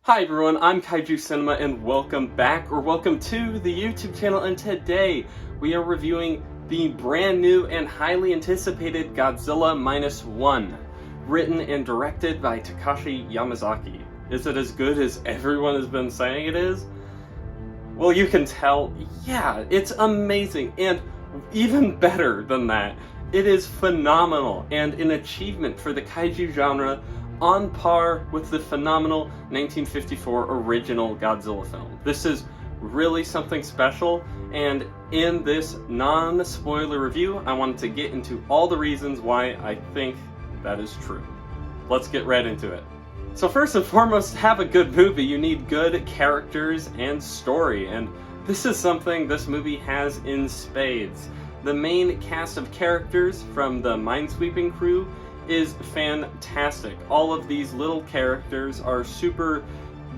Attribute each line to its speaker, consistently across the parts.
Speaker 1: Hi everyone, I'm KaijuCinema and welcome back, or welcome to the YouTube channel, and today we are reviewing the brand new and highly anticipated Godzilla Minus One, written and directed by Takashi Yamazaki. Is it as good as everyone has been saying it is? Well, you can tell, yeah, it's amazing, and even better than that, it is phenomenal and an achievement for the kaiju genre on par with the phenomenal 1954 original Godzilla film. This is really something special, and in this non-spoiler review, I wanted to get into all the reasons why I think that is true. Let's get right into it. So first and foremost, to have a good movie, you need good characters and story, and this is something this movie has in spades. The main cast of characters from the Minesweeping crew is fantastic. All of these little characters are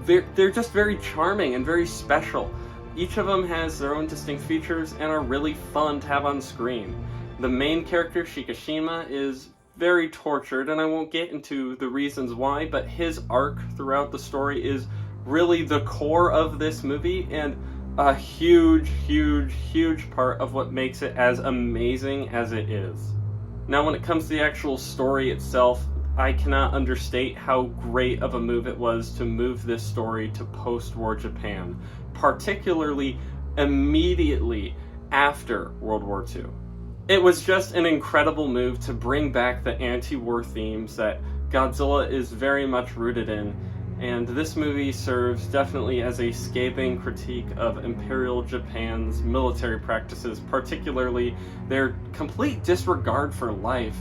Speaker 1: they're just very charming and very special. Each of them has their own distinct features and are really fun to have on screen. The main character, Shikishima, is very tortured, and I won't get into the reasons why, but his arc throughout the story is really the core of this movie, and a huge part of what makes it as amazing as it is. Now, when it comes to the actual story itself, I cannot understate how great of a move it was to move this story to post-war Japan, particularly immediately after World War II. It was just an incredible move to bring back the anti-war themes that Godzilla is very much rooted in, and this movie serves definitely as a scathing critique of Imperial Japan's military practices, particularly their complete disregard for life,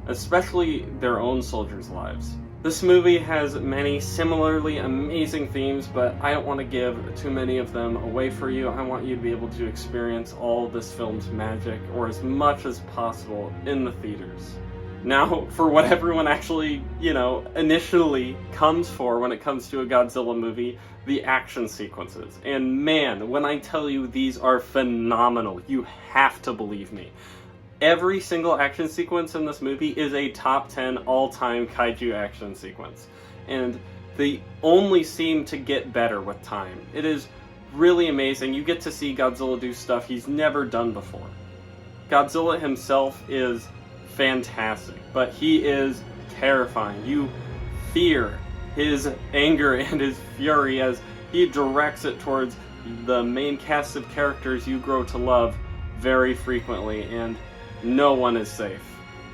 Speaker 1: especially their own soldiers' lives. This movie has many similarly amazing themes, but I don't want to give too many of them away for you. I want you to be able to experience all this film's magic, or as much as possible, in the theaters. Now, for what everyone actually, initially comes for when it comes to a Godzilla movie, the action sequences. And man, when I tell you these are phenomenal, you have to believe me. Every single action sequence in this movie is a top 10 all-time kaiju action sequence. And they only seem to get better with time. It is really amazing. You get to see Godzilla do stuff he's never done before. Godzilla himself is fantastic, but he is terrifying. You fear his anger and his fury as he directs it towards the main cast of characters you grow to love very frequently, and no one is safe.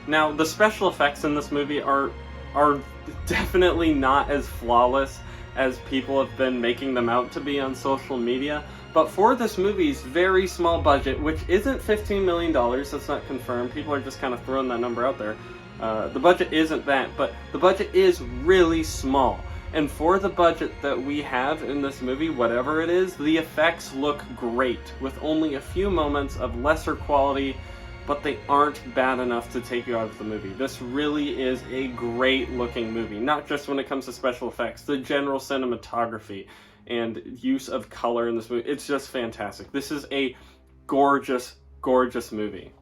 Speaker 1: Now, the special effects in this movie are definitely not as flawless as people have been making them out to be on social media, but for this movie's very small budget, which isn't $15 million, that's not confirmed, people are just kind of throwing that number out there, the budget isn't that, but the budget is really small. And for the budget that we have in this movie, whatever it is, the effects look great, with only a few moments of lesser quality, but they aren't bad enough to take you out of the movie. This really is a great looking movie, not just when it comes to special effects, the general cinematography and use of color in this movie. It's just fantastic. This is a gorgeous movie.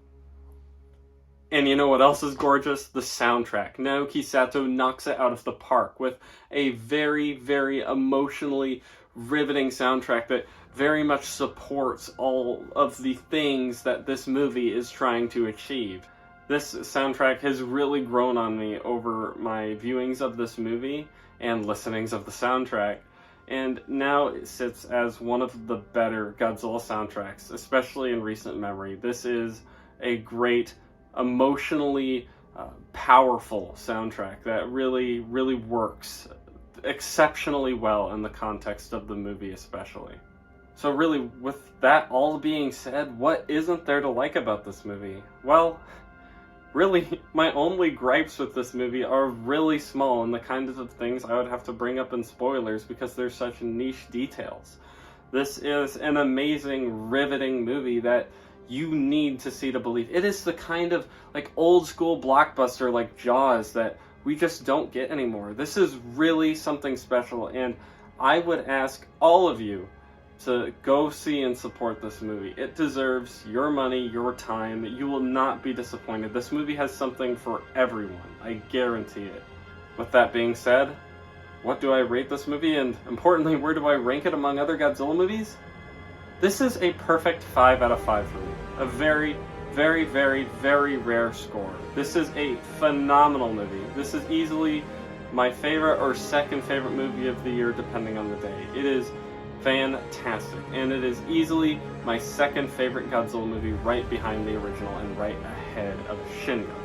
Speaker 1: And you know what else is gorgeous? The soundtrack. Naoki Sato knocks it out of the park with a very emotionally riveting soundtrack that very much supports all of the things that this movie is trying to achieve. This soundtrack has really grown on me over my viewings of this movie and listenings of the soundtrack, and now it sits as one of the better Godzilla soundtracks, especially in recent memory. This is a great, emotionally powerful soundtrack that really works exceptionally well in the context of the movie especially. So really, with that all being said, what isn't there to like about this movie? Well, really, my only gripes with this movie are really small, and the kinds of things I would have to bring up in spoilers because they're such niche details. This is an amazing, riveting movie that you need to see to believe. It is the kind of old school blockbuster like Jaws that we just don't get anymore. This is really something special, and I would ask all of you to go see and support this movie. It deserves your money, your time. You will not be disappointed. This movie has something for everyone. I guarantee it. With that being said, what do I rate this movie, and importantly, where do I rank it among other Godzilla movies? This is a perfect 5 out of 5 for me. A very, very, very, very rare score. This is a phenomenal movie. This is easily my favorite or second favorite movie of the year, depending on the day. It is fantastic, and it is easily my second favorite Godzilla movie, right behind the original and right ahead of Shin Godzilla.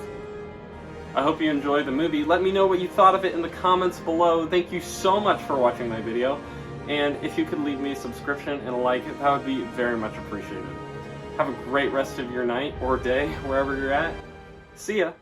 Speaker 1: I hope you enjoyed the movie. Let me know what you thought of it in the comments below. Thank you so much for watching my video, and if you could leave me a subscription and a like, that would be very much appreciated. Have a great rest of your night or day, wherever you're at. See ya!